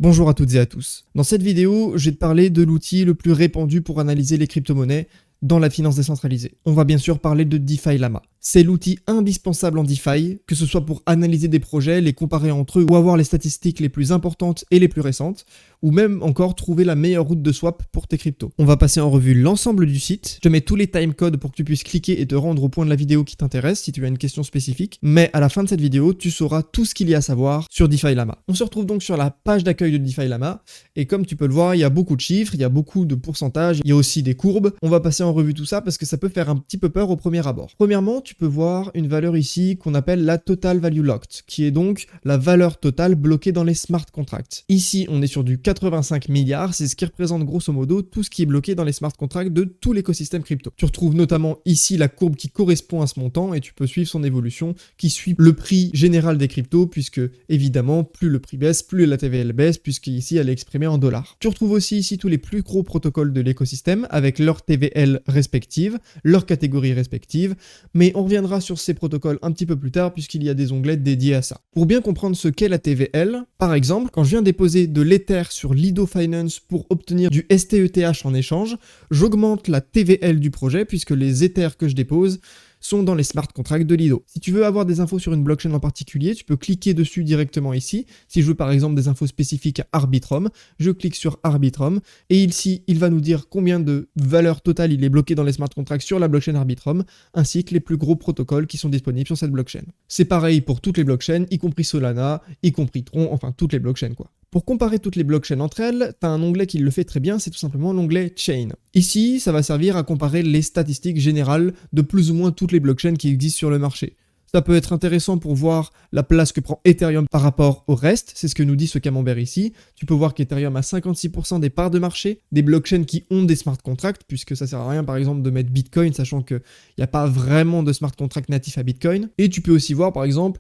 Bonjour à toutes et à tous. Dans cette vidéo, je vais te parler de l'outil le plus répandu pour analyser les crypto-monnaies dans la finance décentralisée. On va bien sûr parler de DeFi Llama. C'est l'outil indispensable en DeFi, que ce soit pour analyser des projets, les comparer entre eux ou avoir les statistiques les plus importantes et les plus récentes, ou même encore trouver la meilleure route de swap pour tes cryptos. On va passer en revue l'ensemble du site. Je te mets tous les timecodes pour que tu puisses cliquer et te rendre au point de la vidéo qui t'intéresse si tu as une question spécifique. Mais à la fin de cette vidéo, tu sauras tout ce qu'il y a à savoir sur DeFi Llama. On se retrouve donc sur la page d'accueil de DeFi Llama. Et comme tu peux le voir, il y a beaucoup de chiffres, il y a beaucoup de pourcentages, il y a aussi des courbes. On va passer en revue tout ça parce que ça peut faire un petit peu peur au premier abord. Premièrement, tu peux voir une valeur ici qu'on appelle la Total Value Locked, qui est donc la valeur totale bloquée dans les smart contracts. Ici, on est sur du 85 milliards, c'est ce qui représente grosso modo tout ce qui est bloqué dans les smart contracts de tout l'écosystème crypto. Tu retrouves notamment ici la courbe qui correspond à ce montant et tu peux suivre son évolution qui suit le prix général des cryptos puisque évidemment plus le prix baisse, plus la TVL baisse puisqu'ici elle est exprimée en dollars. Tu retrouves aussi ici tous les plus gros protocoles de l'écosystème avec leur TVL respective, leurs catégories respectives, mais on reviendra sur ces protocoles un petit peu plus tard puisqu'il y a des onglets dédiés à ça. Pour bien comprendre ce qu'est la TVL, par exemple, quand je viens déposer de l'Ether sur Lido Finance pour obtenir du STETH en échange, j'augmente la TVL du projet puisque les Ethers que je dépose sont dans les smart contracts de Lido. Si tu veux avoir des infos sur une blockchain en particulier, tu peux cliquer dessus directement ici. Si je veux par exemple des infos spécifiques à Arbitrum, je clique sur Arbitrum et ici, il va nous dire combien de valeur totale il est bloqué dans les smart contracts sur la blockchain Arbitrum, ainsi que les plus gros protocoles qui sont disponibles sur cette blockchain. C'est pareil pour toutes les blockchains, y compris Solana, y compris Tron, enfin toutes les blockchains quoi. Pour comparer toutes les blockchains entre elles, tu as un onglet qui le fait très bien, c'est tout simplement l'onglet Chain. Ici, ça va servir à comparer les statistiques générales de plus ou moins toutes les blockchains qui existent sur le marché. Ça peut être intéressant pour voir la place que prend Ethereum par rapport au reste, c'est ce que nous dit ce camembert ici. Tu peux voir qu'Ethereum a 56% des parts de marché, des blockchains qui ont des smart contracts, puisque ça sert à rien par exemple de mettre Bitcoin, sachant qu'il n'y a pas vraiment de smart contract natif à Bitcoin. Et tu peux aussi voir par exemple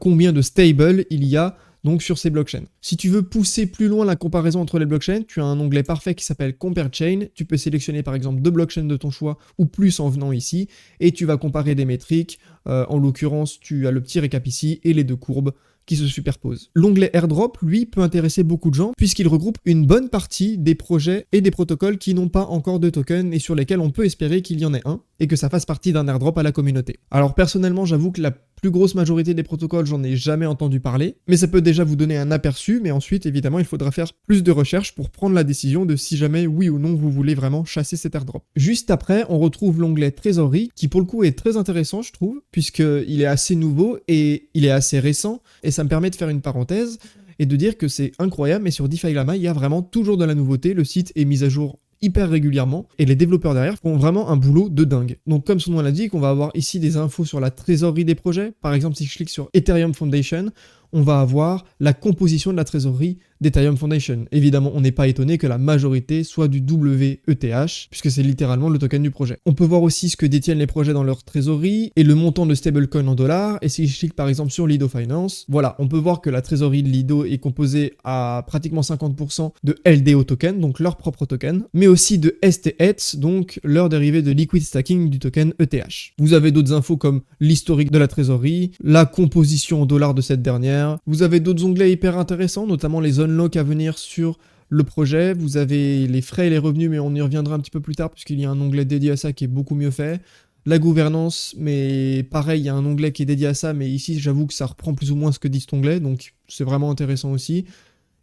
combien de stables il y a donc sur ces blockchains. Si tu veux pousser plus loin la comparaison entre les blockchains, tu as un onglet parfait qui s'appelle Compare Chain. Tu peux sélectionner par exemple 2 blockchains de ton choix ou plus en venant ici et tu vas comparer des métriques. En l'occurrence, tu as le petit récap ici et les 2 courbes qui se superposent. L'onglet Airdrop, lui, peut intéresser beaucoup de gens puisqu'il regroupe une bonne partie des projets et des protocoles qui n'ont pas encore de token et sur lesquels on peut espérer qu'il y en ait un et que ça fasse partie d'un airdrop à la communauté. Alors personnellement, j'avoue que la plus grosse majorité des protocoles, j'en ai jamais entendu parler, mais ça peut déjà vous donner un aperçu, mais ensuite, évidemment, il faudra faire plus de recherches pour prendre la décision de si jamais, oui ou non, vous voulez vraiment chasser cet airdrop. Juste après, on retrouve l'onglet Trésorerie, qui pour le coup est très intéressant, je trouve, puisqu'il est assez nouveau et il est assez récent, et ça me permet de faire une parenthèse et de dire que c'est incroyable, mais sur DeFi Llama, il y a vraiment toujours de la nouveauté, le site est mis à jour hyper régulièrement et les développeurs derrière font vraiment un boulot de dingue. Donc comme son nom l'indique, on va avoir ici des infos sur la trésorerie des projets. Par exemple, si je clique sur Ethereum Foundation, on va avoir la composition de la trésorerie d'Ethereum Foundation. Évidemment, on n'est pas étonné que la majorité soit du WETH, puisque c'est littéralement le token du projet. On peut voir aussi ce que détiennent les projets dans leur trésorerie et le montant de stablecoin en dollars. Et si je clique par exemple sur Lido Finance, voilà, on peut voir que la trésorerie de Lido est composée à pratiquement 50% de LDO token, donc leur propre token, mais aussi de STETH, donc leur dérivé de liquid stacking du token ETH. Vous avez d'autres infos comme l'historique de la trésorerie, la composition en dollars de cette dernière. Vous avez d'autres onglets hyper intéressants, notamment les unlocks à venir sur le projet. Vous avez les frais et les revenus, mais on y reviendra un petit peu plus tard puisqu'il y a un onglet dédié à ça qui est beaucoup mieux fait. La gouvernance, mais pareil, il y a un onglet qui est dédié à ça, mais ici j'avoue que ça reprend plus ou moins ce que dit cet onglet, donc c'est vraiment intéressant aussi.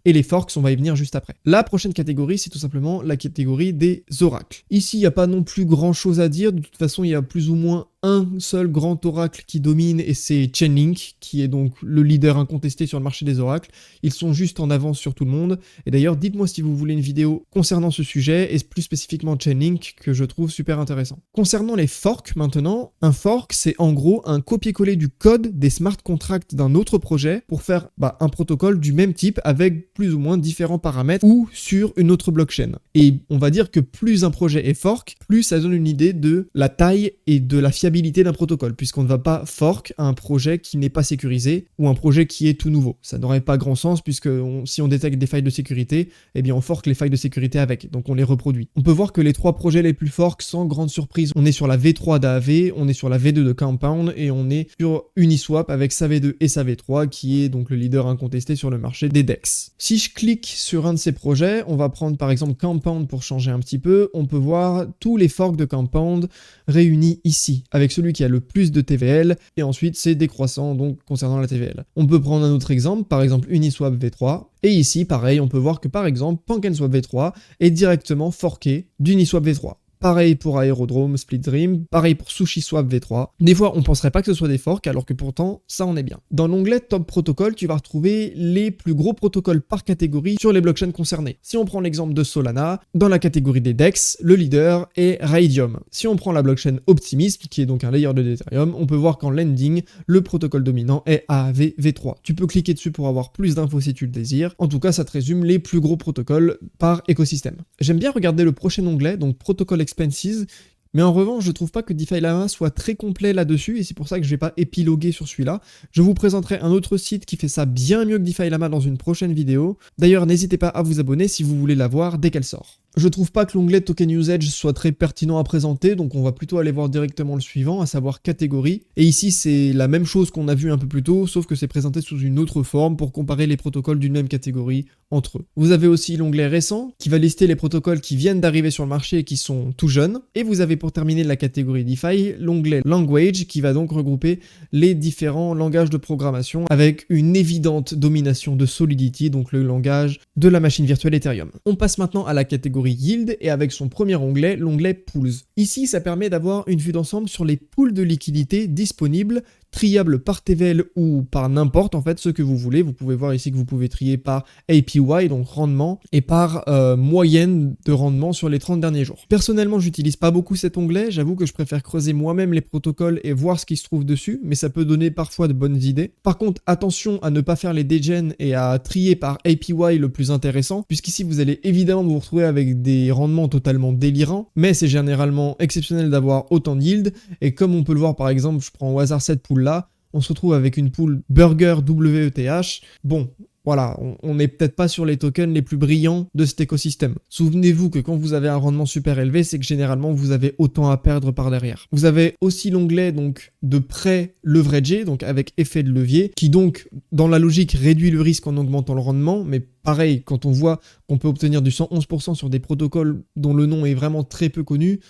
Et les forks, on va y venir juste après. La prochaine catégorie, c'est tout simplement la catégorie des oracles. Ici, il n'y a pas non plus grand chose à dire, de toute façon, il y a plus ou moins un seul grand oracle qui domine et c'est Chainlink, qui est donc le leader incontesté sur le marché des oracles. Ils sont juste en avance sur tout le monde. Et d'ailleurs, dites-moi si vous voulez une vidéo concernant ce sujet et plus spécifiquement Chainlink que je trouve super intéressant. Concernant les forks maintenant, un fork c'est en gros un copier-coller du code des smart contracts d'un autre projet pour faire un protocole du même type avec plus ou moins différents paramètres ou sur une autre blockchain. Et on va dire que plus un projet est fork, plus ça donne une idée de la taille et de la fiabilité fiabilité d'un protocole, puisqu'on ne va pas fork un projet qui n'est pas sécurisé ou un projet qui est tout nouveau. Ça n'aurait pas grand sens, puisque si on détecte des failles de sécurité, eh bien on fork les failles de sécurité avec, donc on les reproduit. On peut voir que les 3 projets les plus forks, sans grande surprise, on est sur la V3 d'AAV, on est sur la V2 de Compound, et on est sur Uniswap avec sa V2 et sa V3, qui est donc le leader incontesté sur le marché des DEX. Si je clique sur un de ces projets, on va prendre par exemple Compound pour changer un petit peu, on peut voir tous les forks de Compound réunis ici, avec celui qui a le plus de TVL, et ensuite c'est décroissant donc concernant la TVL. On peut prendre un autre exemple, par exemple Uniswap V3, et ici pareil, on peut voir que par exemple PancakeSwap V3 est directement forké d'Uniswap V3. Pareil pour Aerodrome, Split Dream, pareil pour SushiSwap V3. Des fois, on penserait pas que ce soit des forks, alors que pourtant, ça en est bien. Dans l'onglet Top Protocol, tu vas retrouver les plus gros protocoles par catégorie sur les blockchains concernées. Si on prend l'exemple de Solana, dans la catégorie des DEX, le leader est Raydium. Si on prend la blockchain Optimism, qui est donc un layer de d'Ethereum, on peut voir qu'en lending, le protocole dominant est AAV V3. Tu peux cliquer dessus pour avoir plus d'infos si tu le désires. En tout cas, ça te résume les plus gros protocoles par écosystème. J'aime bien regarder le prochain onglet, donc Protocol Expenses, mais en revanche, je trouve pas que DeFi Lama soit très complet là-dessus, et c'est pour ça que je vais pas épiloguer sur celui-là. Je vous présenterai un autre site qui fait ça bien mieux que DeFi Lama dans une prochaine vidéo. D'ailleurs, n'hésitez pas à vous abonner si vous voulez la voir dès qu'elle sort. Je trouve pas que l'onglet Token Usage soit très pertinent à présenter, donc on va plutôt aller voir directement le suivant, à savoir catégorie. Et ici, c'est la même chose qu'on a vu un peu plus tôt, sauf que c'est présenté sous une autre forme pour comparer les protocoles d'une même catégorie entre eux. Vous avez aussi l'onglet récent, qui va lister les protocoles qui viennent d'arriver sur le marché et qui sont tout jeunes. Et vous avez pour terminer la catégorie DeFi, l'onglet Language, qui va donc regrouper les différents langages de programmation avec une évidente domination de Solidity, donc le langage de la machine virtuelle Ethereum. On passe maintenant à la catégorie Yield et avec son premier onglet, l'onglet Pools. Ici, ça permet d'avoir une vue d'ensemble sur les pools de liquidités disponibles, triables par TVL ou par n'importe en fait ce que vous voulez. Vous pouvez voir ici que vous pouvez trier par APY, donc rendement, et par moyenne de rendement sur les 30 derniers jours. Personnellement, j'utilise pas beaucoup cet onglet, j'avoue que je préfère creuser moi-même les protocoles et voir ce qui se trouve dessus, mais ça peut donner parfois de bonnes idées. Par contre, attention à ne pas faire les degen et à trier par APY le plus intéressant, puisqu'ici vous allez évidemment vous retrouver avec des rendements totalement délirants, mais c'est généralement exceptionnel d'avoir autant de yield, et comme on peut le voir par exemple, je prends au hasard cette pool là, on se retrouve avec une pool Burger WETH. Bon, voilà, on n'est peut-être pas sur les tokens les plus brillants de cet écosystème. Souvenez-vous que quand vous avez un rendement super élevé, c'est que généralement vous avez autant à perdre par derrière. Vous avez aussi l'onglet donc de prêt leveragé, donc avec effet de levier, qui donc dans la logique réduit le risque en augmentant le rendement, mais pareil, quand on voit qu'on peut obtenir du 111% sur des protocoles dont le nom est vraiment très peu connu,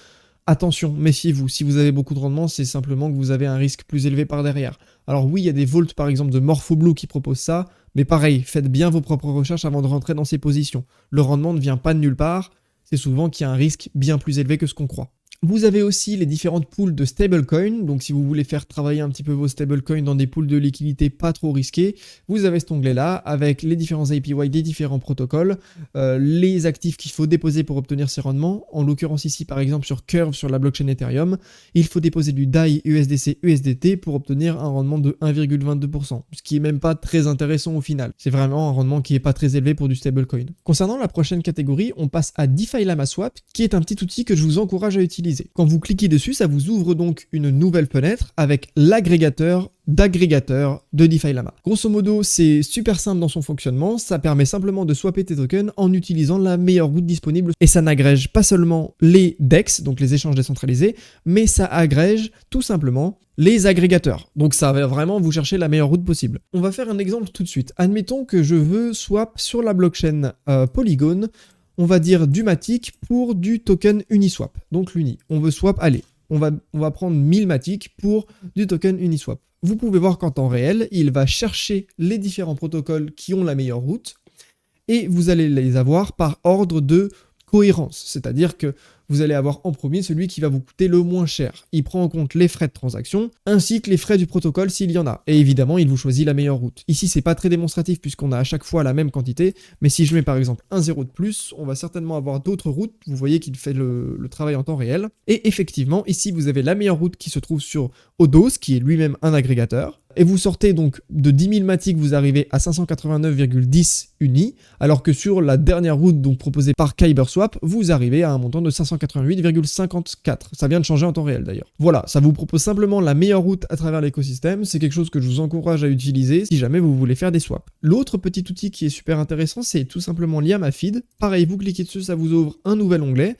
attention, méfiez-vous, si vous avez beaucoup de rendement, c'est simplement que vous avez un risque plus élevé par derrière. Alors oui, il y a des vaults par exemple de MorphoBlue qui proposent ça, mais pareil, faites bien vos propres recherches avant de rentrer dans ces positions. Le rendement ne vient pas de nulle part, c'est souvent qu'il y a un risque bien plus élevé que ce qu'on croit. Vous avez aussi les différentes pools de stablecoins, donc si vous voulez faire travailler un petit peu vos stablecoins dans des pools de liquidité pas trop risqués, vous avez cet onglet-là avec les différents APY des différents protocoles, les actifs qu'il faut déposer pour obtenir ces rendements. En l'occurrence ici par exemple sur Curve sur la blockchain Ethereum, il faut déposer du DAI USDC USDT pour obtenir un rendement de 1,22%, ce qui est même pas très intéressant au final. C'est vraiment un rendement qui est pas très élevé pour du stablecoin. Concernant la prochaine catégorie, on passe à DeFi Lama Swap, qui est un petit outil que je vous encourage à utiliser. Quand vous cliquez dessus, ça vous ouvre donc une nouvelle fenêtre avec l'agrégateur d'agrégateurs de DeFi Lama. Grosso modo, c'est super simple dans son fonctionnement, ça permet simplement de swapper tes tokens en utilisant la meilleure route disponible et ça n'agrège pas seulement les DEX, donc les échanges décentralisés, mais ça agrège tout simplement les agrégateurs. Donc ça va vraiment vous chercher la meilleure route possible. On va faire un exemple tout de suite. Admettons que je veux swap sur la blockchain Polygon, on va dire du Matic pour du token Uniswap. Donc l'Uni. On veut swap, allez, on va prendre 1000 Matic pour du token Uniswap. Vous pouvez voir qu'en temps réel, il va chercher les différents protocoles qui ont la meilleure route et vous allez les avoir par ordre de cohérence. C'est-à-dire que vous allez avoir en premier celui qui va vous coûter le moins cher. Il prend en compte les frais de transaction ainsi que les frais du protocole s'il y en a. Et évidemment, il vous choisit la meilleure route. Ici, c'est pas très démonstratif puisqu'on a à chaque fois la même quantité, mais si je mets par exemple un 0 de plus, on va certainement avoir d'autres routes. Vous voyez qu'il fait le travail en temps réel. Et effectivement, ici, vous avez la meilleure route qui se trouve sur Odos, qui est lui-même un agrégateur. Et vous sortez donc de 10 000 Matic, vous arrivez à 589,10 Uni, alors que sur la dernière route donc proposée par KyberSwap, vous arrivez à un montant de 589,10 188,54. Ça vient de changer en temps réel d'ailleurs. Voilà, ça vous propose simplement la meilleure route à travers l'écosystème. C'est quelque chose que je vous encourage à utiliser si jamais vous voulez faire des swaps. L'autre petit outil qui est super intéressant, c'est tout simplement l'IAMA Feed. Pareil, vous cliquez dessus, ça vous ouvre un nouvel onglet.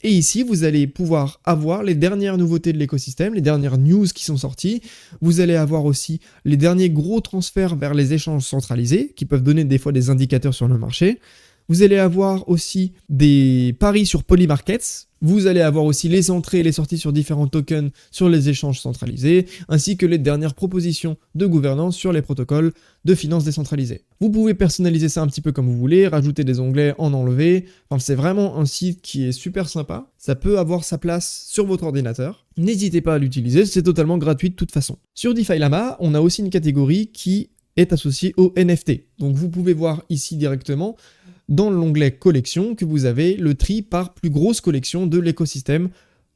Et ici, vous allez pouvoir avoir les dernières nouveautés de l'écosystème, les dernières news qui sont sorties. Vous allez avoir aussi les derniers gros transferts vers les échanges centralisés, qui peuvent donner des fois des indicateurs sur le marché. Vous allez avoir aussi des paris sur Polymarkets. Vous allez avoir aussi les entrées et les sorties sur différents tokens sur les échanges centralisés, ainsi que les dernières propositions de gouvernance sur les protocoles de finances décentralisées. Vous pouvez personnaliser ça un petit peu comme vous voulez, rajouter des onglets, en enlever. Enfin, c'est vraiment un site qui est super sympa. Ça peut avoir sa place sur votre ordinateur. N'hésitez pas à l'utiliser, c'est totalement gratuit de toute façon. Sur DeFi Lama, on a aussi une catégorie qui est associée aux NFT. Donc vous pouvez voir ici directement dans l'onglet collection que vous avez le tri par plus grosse collection de l'écosystème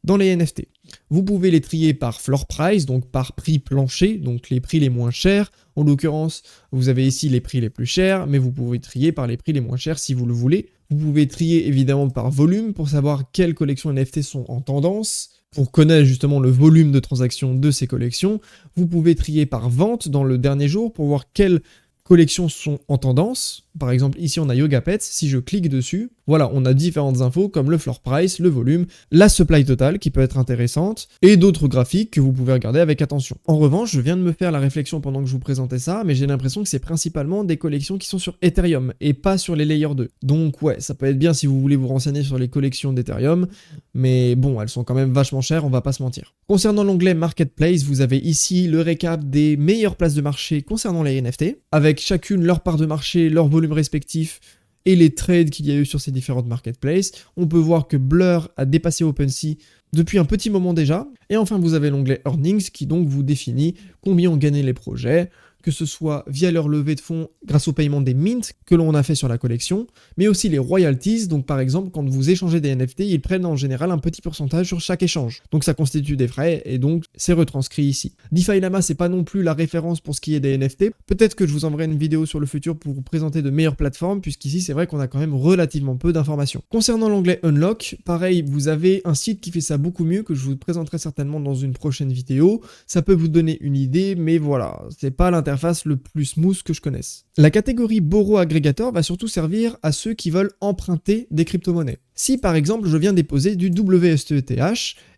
dans les NFT. Vous pouvez les trier par floor price, donc par prix plancher, donc les prix les moins chers. En l'occurrence, vous avez ici les prix les plus chers, mais vous pouvez trier par les prix les moins chers si vous le voulez. Vous pouvez trier évidemment par volume pour savoir quelles collections NFT sont en tendance, pour connaître justement le volume de transactions de ces collections. Vous pouvez trier par vente dans le dernier jour pour voir quelles collections sont en tendance. Par exemple, ici on a YogaPets, si je clique dessus, voilà, on a différentes infos comme le floor price, le volume, la supply totale qui peut être intéressante, et d'autres graphiques que vous pouvez regarder avec attention. En revanche, je viens de me faire la réflexion pendant que je vous présentais ça, mais j'ai l'impression que c'est principalement des collections qui sont sur Ethereum, et pas sur les Layer 2. Donc ouais, ça peut être bien si vous voulez vous renseigner sur les collections d'Ethereum, mais bon, elles sont quand même vachement chères, on va pas se mentir. Concernant l'onglet Marketplace, vous avez ici le récap des meilleures places de marché concernant les NFT, avec chacune leur part de marché, leur volume respectif, et les trades qu'il y a eu sur ces différentes marketplaces. On peut voir que Blur a dépassé OpenSea depuis un petit moment déjà. Et enfin, vous avez l'onglet Earnings qui donc vous définit combien ont gagné les projets, que ce soit via leur levée de fonds grâce au paiement des mints que l'on a fait sur la collection, mais aussi les royalties. Donc par exemple, quand vous échangez des NFT, ils prennent en général un petit pourcentage sur chaque échange. Donc ça constitue des frais et donc c'est retranscrit ici. DeFi Lama, c'est pas non plus la référence pour ce qui est des NFT. Peut-être que je vous enverrai une vidéo sur le futur pour vous présenter de meilleures plateformes, puisqu'ici c'est vrai qu'on a quand même relativement peu d'informations. Concernant l'onglet Unlock, pareil, vous avez un site qui fait ça beaucoup mieux, que je vous présenterai certainement dans une prochaine vidéo. Ça peut vous donner une idée, mais voilà, c'est pas l'interface le plus smooth que je connaisse. La catégorie Borrow Aggregator va surtout servir à ceux qui veulent emprunter des crypto-monnaies. Si par exemple je viens déposer du WSTETH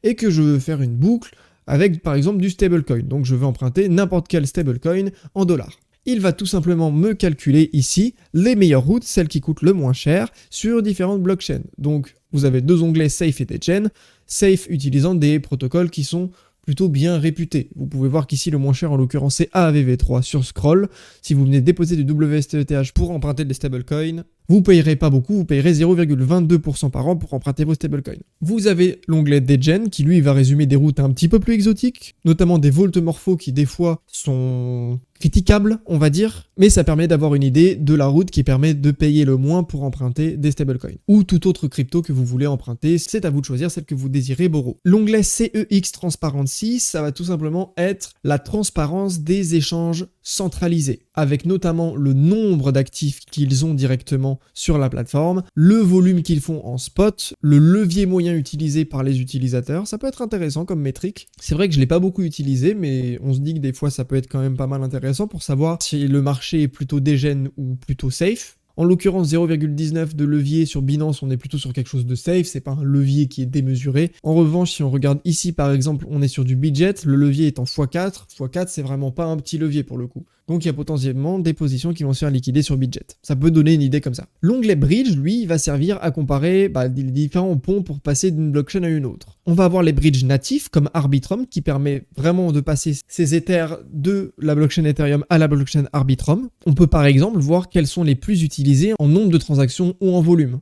et que je veux faire une boucle avec par exemple du stablecoin, donc je veux emprunter n'importe quel stablecoin en dollars. Il va tout simplement me calculer ici les meilleures routes, celles qui coûtent le moins cher, sur différentes blockchains. Donc vous avez deux onglets Safe et Degen. Safe utilisant des protocoles qui sont plutôt bien réputé. Vous pouvez voir qu'ici le moins cher en l'occurrence c'est AAVV3 sur Scroll. Si vous venez déposer du WSTETH pour emprunter des stablecoins, vous payerez pas beaucoup, vous payerez 0,22% par an pour emprunter vos stablecoins. Vous avez l'onglet Degen qui lui va résumer des routes un petit peu plus exotiques, notamment des voltomorphos qui des fois sont critiquables, on va dire, mais ça permet d'avoir une idée de la route qui permet de payer le moins pour emprunter des stablecoins. Ou toute autre crypto que vous voulez emprunter, c'est à vous de choisir celle que vous désirez borrow. L'onglet CEX Transparency, ça va tout simplement être la transparence des échanges centralisés, avec notamment le nombre d'actifs qu'ils ont directement sur la plateforme, le volume qu'ils font en spot, le levier moyen utilisé par les utilisateurs. Ça peut être intéressant comme métrique. C'est vrai que je ne l'ai pas beaucoup utilisé, mais on se dit que des fois ça peut être quand même pas mal intéressant pour savoir si le marché est plutôt dégène ou plutôt safe. En l'occurrence, 0,19 de levier sur Binance, on est plutôt sur quelque chose de safe, c'est pas un levier qui est démesuré. En revanche, si on regarde ici par exemple, on est sur du budget, le levier est en x4. x4, c'est vraiment pas un petit levier pour le coup. Donc il y a potentiellement des positions qui vont se faire liquider sur budget. Ça peut donner une idée comme ça. L'onglet Bridge, lui, va servir à comparer les différents ponts pour passer d'une blockchain à une autre. On va avoir les bridges natifs comme Arbitrum qui permet vraiment de passer ces Ethers de la blockchain Ethereum à la blockchain Arbitrum. On peut par exemple voir quels sont les plus utilisés en nombre de transactions ou en volume.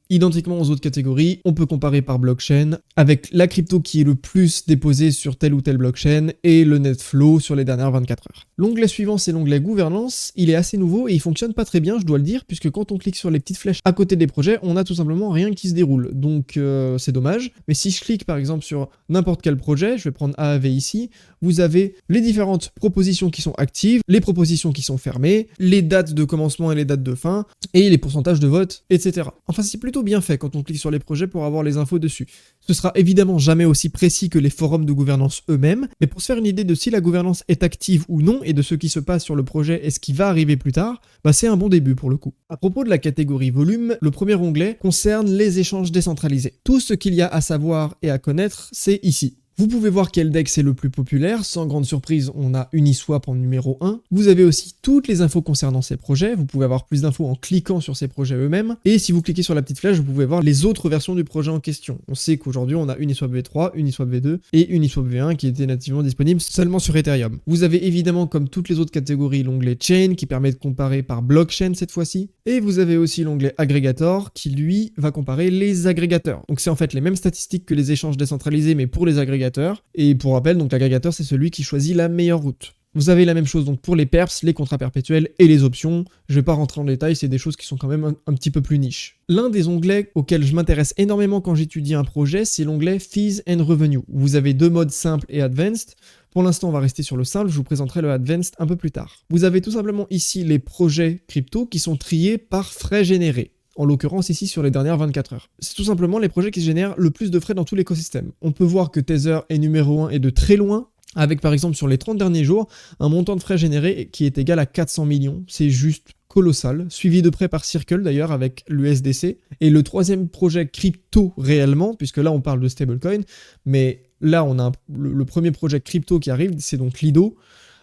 Identiquement aux autres catégories, on peut comparer par blockchain avec la crypto qui est le plus déposée sur telle ou telle blockchain et le net flow sur les dernières 24 heures. L'onglet suivant, c'est l'onglet gouvernance. Il est assez nouveau et il fonctionne pas très bien, je dois le dire, puisque quand on clique sur les petites flèches à côté des projets, on a tout simplement rien qui se déroule. Donc c'est dommage. Mais si je clique par exemple sur n'importe quel projet, je vais prendre AAV ici, vous avez les différentes propositions qui sont actives, les propositions qui sont fermées, les dates de commencement et les dates de fin, et les pourcentages de vote, etc. Enfin, c'est plutôt plutôt bien fait quand on clique sur les projets pour avoir les infos dessus. Ce sera évidemment jamais aussi précis que les forums de gouvernance eux-mêmes, mais pour se faire une idée de si la gouvernance est active ou non et de ce qui se passe sur le projet et ce qui va arriver plus tard, bah c'est un bon début pour le coup. À propos de la catégorie volume, le premier onglet concerne les échanges décentralisés. Tout ce qu'il y a à savoir et à connaître, c'est ici. Vous pouvez voir quel DEX est le plus populaire, sans grande surprise on a Uniswap en numéro 1. Vous avez aussi toutes les infos concernant ces projets, vous pouvez avoir plus d'infos en cliquant sur ces projets eux-mêmes, et si vous cliquez sur la petite flèche, vous pouvez voir les autres versions du projet en question. On sait qu'aujourd'hui on a Uniswap V3, Uniswap V2 et Uniswap V1 qui étaient nativement disponibles seulement sur Ethereum. Vous avez évidemment comme toutes les autres catégories l'onglet Chain qui permet de comparer par blockchain cette fois-ci, et vous avez aussi l'onglet Aggregator qui lui va comparer les agrégateurs. Donc c'est en fait les mêmes statistiques que les échanges décentralisés mais pour les agrégateurs. Et pour rappel, donc l'agrégateur c'est celui qui choisit la meilleure route. Vous avez la même chose donc pour les perps, les contrats perpétuels et les options. Je vais pas rentrer en détail, c'est des choses qui sont quand même un petit peu plus niche. L'un des onglets auxquels je m'intéresse énormément quand j'étudie un projet, c'est l'onglet Fees and Revenue. Vous avez deux modes simple et advanced. Pour l'instant, on va rester sur le simple, je vous présenterai le advanced un peu plus tard. Vous avez tout simplement ici les projets crypto qui sont triés par frais générés. En l'occurrence ici sur les dernières 24 heures. C'est tout simplement les projets qui génèrent le plus de frais dans tout l'écosystème. On peut voir que Tether est numéro 1 et de très loin, avec par exemple sur les 30 derniers jours, un montant de frais générés qui est égal à 400 millions. C'est juste colossal, suivi de près par Circle d'ailleurs avec l'USDC. Et le troisième projet crypto réellement, puisque là on parle de stablecoin, mais là on a le premier projet crypto qui arrive, c'est donc Lido,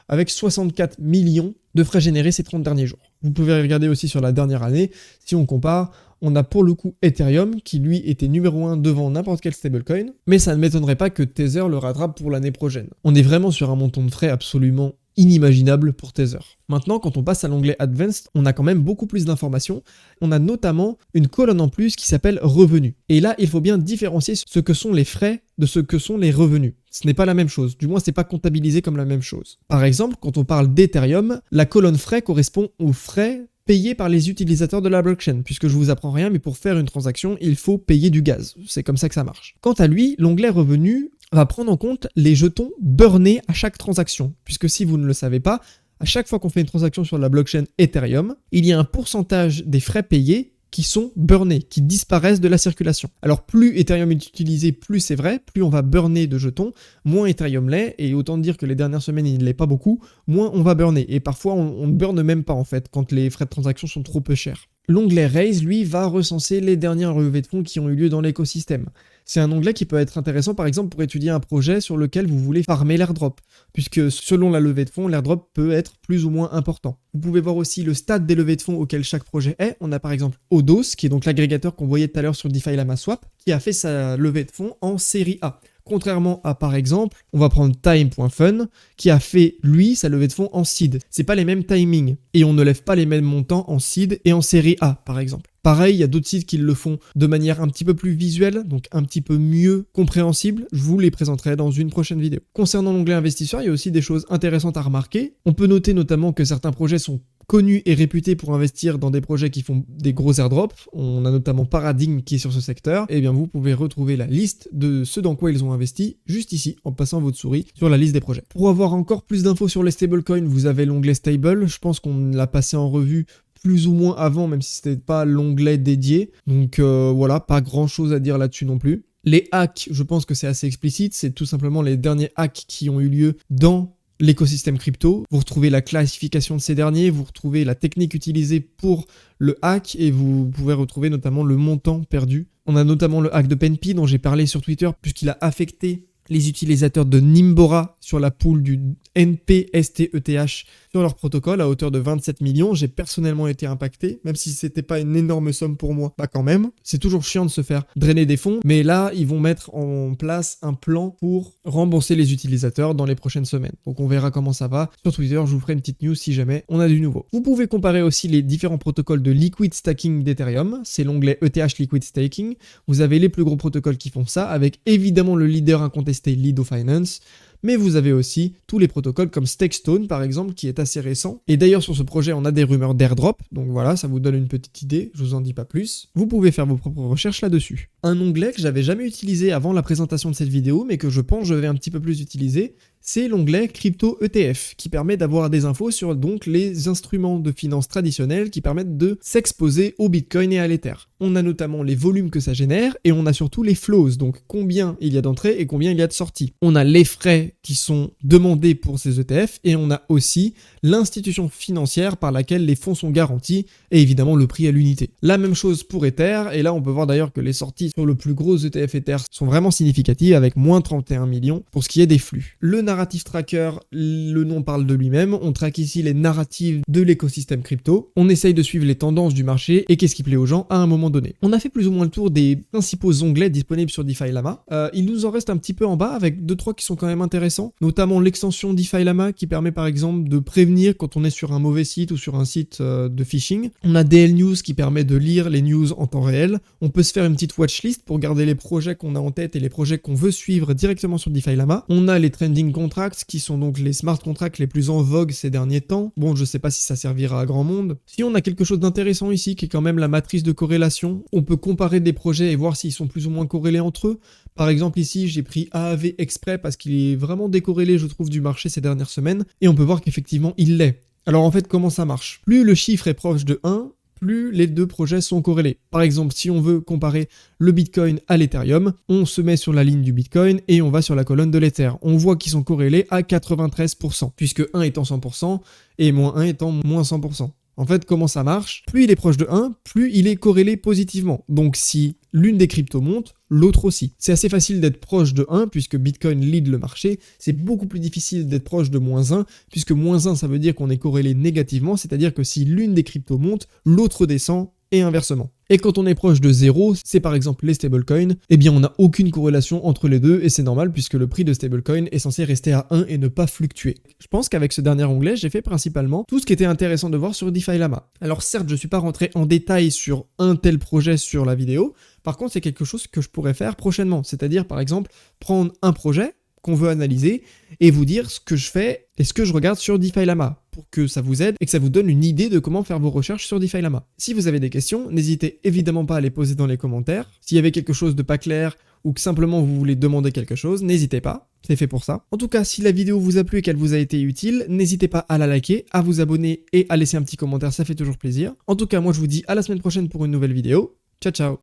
avec 64 millions de frais générés ces 30 derniers jours. Vous pouvez regarder aussi sur la dernière année, si on compare, on a pour le coup Ethereum qui lui était numéro 1 devant n'importe quel stablecoin, mais ça ne m'étonnerait pas que Tether le rattrape pour l'année prochaine. On est vraiment sur un montant de frais absolument inimaginable pour Tether. Maintenant, quand on passe à l'onglet Advanced, on a quand même beaucoup plus d'informations. On a notamment une colonne en plus qui s'appelle Revenus. Et là, il faut bien différencier ce que sont les frais de ce que sont les revenus. Ce n'est pas la même chose, du moins c'est pas comptabilisé comme la même chose. Par exemple, quand on parle d'Ethereum, la colonne frais correspond aux frais payés par les utilisateurs de la blockchain, puisque je vous apprends rien, mais pour faire une transaction, il faut payer du gaz. C'est comme ça que ça marche. Quant à lui, l'onglet Revenus va prendre en compte les jetons burnés à chaque transaction, puisque si vous ne le savez pas, à chaque fois qu'on fait une transaction sur la blockchain Ethereum, il y a un pourcentage des frais payés qui sont burnés, qui disparaissent de la circulation. Alors plus Ethereum est utilisé, plus c'est vrai, plus on va burner de jetons, moins Ethereum l'est, et autant dire que les dernières semaines il ne l'est pas beaucoup, moins on va burner. Et parfois on ne burne même pas en fait, quand les frais de transaction sont trop peu chers. L'onglet Raise, lui, va recenser les dernières levées de fonds qui ont eu lieu dans l'écosystème. C'est un onglet qui peut être intéressant par exemple pour étudier un projet sur lequel vous voulez farmer l'airdrop, puisque selon la levée de fonds, l'airdrop peut être plus ou moins important. Vous pouvez voir aussi le stade des levées de fonds auquel chaque projet est. On a par exemple Odos, qui est donc l'agrégateur qu'on voyait tout à l'heure sur DeFi Lama Swap, qui a fait sa levée de fonds en série A. Contrairement à, par exemple, on va prendre Time.fun, qui a fait, lui, sa levée de fonds en seed. C'est pas les mêmes timings, et on ne lève pas les mêmes montants en seed et en série A, par exemple. Pareil, il y a d'autres sites qui le font de manière un petit peu plus visuelle, donc un petit peu mieux compréhensible. Je vous les présenterai dans une prochaine vidéo. Concernant l'onglet investisseur, il y a aussi des choses intéressantes à remarquer. On peut noter notamment que certains projets sont connus et réputés pour investir dans des projets qui font des gros airdrops. On a notamment Paradigm qui est sur ce secteur. Et bien vous pouvez retrouver la liste de ce dans quoi ils ont investi juste ici en passant votre souris sur la liste des projets. Pour avoir encore plus d'infos sur les stablecoins, vous avez l'onglet Stable. Je pense qu'on l'a passé en revue plus ou moins avant, même si c'était pas l'onglet dédié. Donc voilà, pas grand chose à dire là-dessus non plus. Les hacks, je pense que c'est assez explicite. C'est tout simplement les derniers hacks qui ont eu lieu dans l'écosystème crypto. Vous retrouvez la classification de ces derniers, vous retrouvez la technique utilisée pour le hack et vous pouvez retrouver notamment le montant perdu. On a notamment le hack de Penpy dont j'ai parlé sur Twitter puisqu'il a affecté les utilisateurs de Nimbora sur la pool du NPSTETH sur leur protocole à hauteur de 27 millions. J'ai personnellement été impacté, même si c'était pas une énorme somme pour moi, bah quand même. C'est toujours chiant de se faire drainer des fonds, mais là, ils vont mettre en place un plan pour rembourser les utilisateurs dans les prochaines semaines. Donc on verra comment ça va. Sur Twitter, je vous ferai une petite news si jamais on a du nouveau. Vous pouvez comparer aussi les différents protocoles de liquid stacking d'Ethereum. C'est l'onglet ETH Liquid Staking. Vous avez les plus gros protocoles qui font ça, avec évidemment le leader incontesté Lido Finance. Mais vous avez aussi tous les protocoles comme Stakestone par exemple qui est assez récent. Et d'ailleurs sur ce projet on a des rumeurs d'airdrop, donc voilà, ça vous donne une petite idée, je vous en dis pas plus. Vous pouvez faire vos propres recherches là-dessus. Un onglet que j'avais jamais utilisé avant la présentation de cette vidéo, mais que je pense je vais un petit peu plus utiliser, c'est l'onglet Crypto ETF qui permet d'avoir des infos sur donc les instruments de finance traditionnels qui permettent de s'exposer au Bitcoin et à l'Ether. On a notamment les volumes que ça génère et on a surtout les flows, donc combien il y a d'entrées et combien il y a de sorties. On a les frais qui sont demandés pour ces ETF et on a aussi l'institution financière par laquelle les fonds sont garantis et évidemment le prix à l'unité. La même chose pour Ether et là on peut voir d'ailleurs que les sorties sur le plus gros ETF Ether sont vraiment significatives avec moins 31 millions pour ce qui est des flux. Le narrative tracker, le nom parle de lui-même, on traque ici les narratives de l'écosystème crypto, on essaye de suivre les tendances du marché et qu'est-ce qui plaît aux gens à un moment donné. On a fait plus ou moins le tour des principaux onglets disponibles sur DeFi Lama. Il nous en reste un petit peu en bas avec 2-3 qui sont quand même intéressants, notamment l'extension DeFi Lama qui permet par exemple de prévenir quand on est sur un mauvais site ou sur un site de phishing. On a DL News qui permet de lire les news en temps réel. On peut se faire une petite watchlist pour garder les projets qu'on a en tête et les projets qu'on veut suivre directement sur DeFi Lama. On a les trending contracts qui sont donc les smart contracts les plus en vogue ces derniers temps. Bon, je sais pas si ça servira à grand monde. Si on a quelque chose d'intéressant ici qui est quand même la matrice de corrélation, on peut comparer des projets et voir s'ils sont plus ou moins corrélés entre eux. Par exemple ici j'ai pris AAV exprès parce qu'il est vraiment décorrélé je trouve du marché ces dernières semaines et on peut voir qu'effectivement il l'est. Alors en fait comment ça marche? Plus le chiffre est proche de 1, plus les deux projets sont corrélés. Par exemple, si on veut comparer le Bitcoin à l'Ethereum, on se met sur la ligne du Bitcoin et on va sur la colonne de l'Ether. On voit qu'ils sont corrélés à 93%, puisque 1 étant 100% et moins 1 étant moins 100%. En fait, comment ça marche? Plus il est proche de 1, plus il est corrélé positivement. Donc si l'une des cryptos monte, l'autre aussi. C'est assez facile d'être proche de 1 puisque Bitcoin lead le marché. C'est beaucoup plus difficile d'être proche de moins 1 puisque moins 1 ça veut dire qu'on est corrélé négativement, c'est-à-dire que si l'une des cryptos monte, l'autre descend et inversement. Et quand on est proche de 0, c'est par exemple les stablecoins, eh bien on n'a aucune corrélation entre les deux et c'est normal puisque le prix de stablecoin est censé rester à 1 et ne pas fluctuer. Je pense qu'avec ce dernier onglet, j'ai fait principalement tout ce qui était intéressant de voir sur DeFi Lama. Alors certes, je ne suis pas rentré en détail sur un tel projet sur la vidéo, par contre c'est quelque chose que je pourrais faire prochainement, c'est-à-dire par exemple prendre un projet qu'on veut analyser et vous dire ce que je fais et ce que je regarde sur DeFi Lama pour que ça vous aide et que ça vous donne une idée de comment faire vos recherches sur DeFi Lama. Si vous avez des questions, n'hésitez évidemment pas à les poser dans les commentaires. S'il y avait quelque chose de pas clair ou que simplement vous voulez demander quelque chose, n'hésitez pas, c'est fait pour ça. En tout cas, si la vidéo vous a plu et qu'elle vous a été utile, n'hésitez pas à la liker, à vous abonner et à laisser un petit commentaire, ça fait toujours plaisir. En tout cas, moi je vous dis à la semaine prochaine pour une nouvelle vidéo. Ciao ciao!